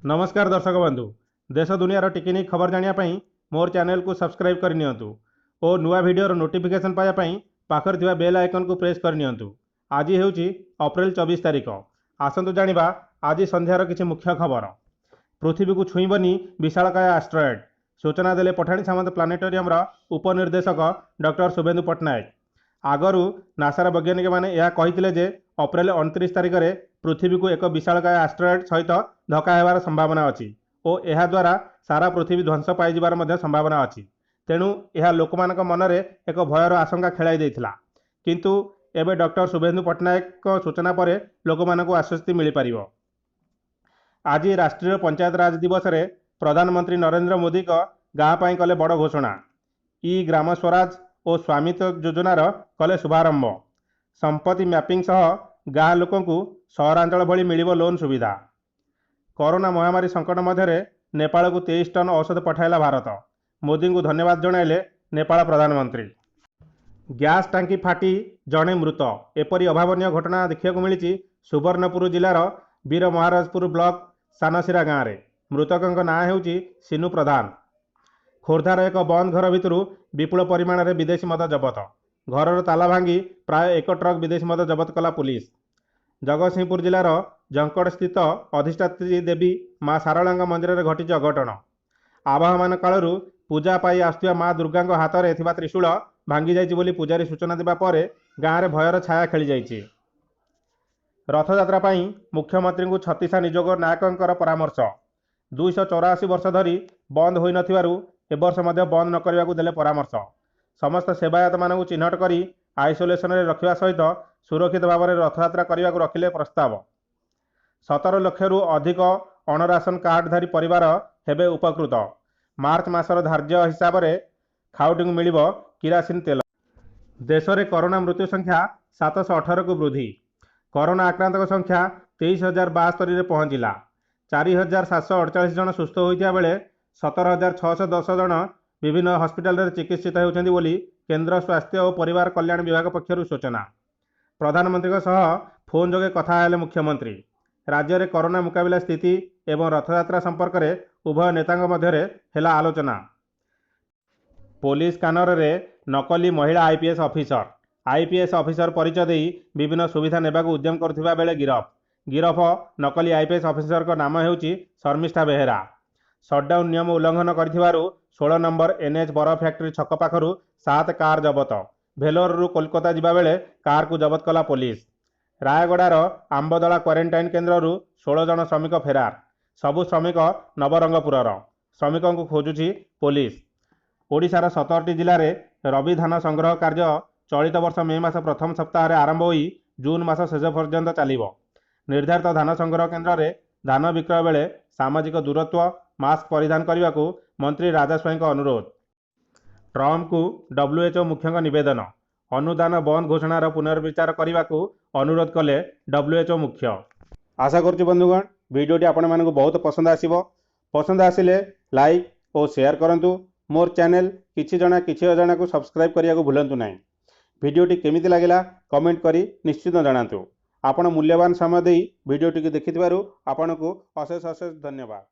नमस्कार दर्शक बंधु, देश दुनियार टिकिनी खबर जानापी मोर चैनल को सब्सक्राइब करनियंतु और नुआ वीडियोर नोटिफिकेशन पाइबापी पाखर थिबा बेल आइकन को प्रेस करनियंतु। आज हेउची अप्रैल 24 तारिख। आसंतु जानिबा आज संध्यार किछि मुख्य खबर। पृथ्वी को छुईबनी विशालकाय एस्ट्रॉयड, सूचना देले पठाणी सामंत प्लानेटोरियम उपनिर्देशक डॉक्टर शुभेन्दु पट्टनायक। आगरू नासार वैज्ञानिक मैंने यह कही जे अप्रैल 29 तारिख में पृथ्वी को एक विशालकाय एस्ट्रॉयड सहित धक्का हेबार संभावना अच्छी और यह द्वारा सारा पृथ्वी ध्वंस पाइबार संभावना अच्छी। तेणु यह लोक मनरे एक भयर आशंका खेलाई देइथिला, किंतु एबे डॉक्टर शुभेन्दु पट्टनायक सूचना पर लोक मानक आश्वस्ति मिल पारिबो। आज राष्ट्रीय पंचायत राज दिवस रे प्रधानमंत्री नरेंद्र मोदी का गाँ पाई कले बड़ घोषणा। ई ग्राम स्वराज और स्वामित्व योजनार कले शुभारंभ। संपत्ति मैपिंग सह गाँ लोकंकु सहरांचल भली मिलिबो लोन सुविधा। कोरोना महामारी संकट मध्य नेपाल को 23 टन औषध पठाइला भारत। मोदी को धन्यवाद जणाइले नेपाल प्रधानमंत्री। गैस टांकी फाटी जड़े मृत, एपरी अभावन घटना देखा मिली सुवर्णपुर जिलार वीर महाराजपुर ब्लॉक सानसिरा गाँव में। मृतकों नाँ हेउची सिनु प्रधान। खोर्धार एक बंद घर भितर विपुल परिमाण में विदेशी मद जबत। घरर ताला भांगी प्राय 1 ट्रक विदेशी मद जबत कला पुलिस। जगतसिंहपुर जिलार जंकड़ स्थित अधिष्ठात्री देवी माँ सारला मंदिर में घटी अघटन। आवाहमान कालू पूजा पाई आसुवा माँ दुर्गा हाथ में त्रिशूल भांगी जाइछि पूजारी सूचना देवा पर गाँव में भयर छाया खेली जाइछि। रथयात्रा पाई मुख्यमंत्री को छत्तीसा निजोग नायकों परामर्श। 284 वर्ष धरी बंद हो नथिबारु एवर्ष मध्य बंद न करने को देले परामर्श। समस्त सेवायत मानू चिन्हट करी आइसोलेशन रे रखिबा सहित सुरक्षित भाव में रथयात्रा करने को रखिले प्रस्ताव। 17 लाख रु अधिक अणराशन कार्डधारी परिवार हेबे उपकृत। मार्च मासर धार्य हिसाब से खाउटी मिलिबो किरासिन तेल। देश में कोरोना मृत्यु संख्या 718 को वृद्धि। कोरोना आक्रांतक संख्या 23,072 में पहुंचला। 4,748 जन सुस्थ होता बेले 17,610 जन विभिन्न हस्पिटाल चिकित्सित होती बोली केंद्र स्वास्थ्य और परिवार कल्याण विभाग पक्षर सूचना। प्रधानमंत्री सह फोन जोगे कथा हेले मुख्यमंत्री। राज्य में कोरोना मुकाबला स्थिति एवं रथयात्रा संपर्क में उभय नेतांग मध्य हेला आलोचना। पुलिस स्कानर रे नकली महिला आईपीएस ऑफिसर परिचय दे विभिन्न सुविधा नेबा उद्यम करथिबा बेले गिरफ नकली आईपीएस ऑफिसर का नाम हेउची शर्मिष्ठा बेहेरा। सटडाउन नियम उल्लंघन करथिबारु 16 नंबर एनएच बर फैक्ट्री छक पाखरु 7 कार जबत। भेलोर रु कोलकाता जिबा बेले कार को जबत कला पुलिस। रायगड़ार आंबदला क्वारेंटाइन केन्द्र रु 16 जन श्रमिक फेरार। सबु श्रमिक नवरंगपुरर। श्रमिकों को खोजुची पुलिस। ओडिशार 17टी जिले में रबी धान संग्रह कार्य चलित वर्ष मे मास प्रथम सप्ताह आरंभ हो जून मास शेष पर्यंत चलिबो। निर्धारित धान संग्रह केन्द्र में धान विक्रय बेले सामाजिक दूरत्व मास्क परिधान करने को मंत्री राजा स्वाई का अनुरोध। ट्रम्प को WHO मुख्य निवेदन। अनुदान बंद घोषणार पुनर्विचार करने को अनुरोध कले WHO मुख्य। आशा करुच्ची बंधुगण वीडियोटी आपण मानक बहुत पसंद आसिबो। पसंद आसिले लाइक और शेयर करंतु। मोर चैनल किछि जना किछि अजाना को सब्सक्राइब करिया को भूलंतु नहीं। वीडियोटी केमिति लागिला कमेंट करी निश्चित जणातु। आपण मूल्यवान समय देई वीडियोटी को देखिथिबारु आपनको अशेष अशेष धन्यवाद।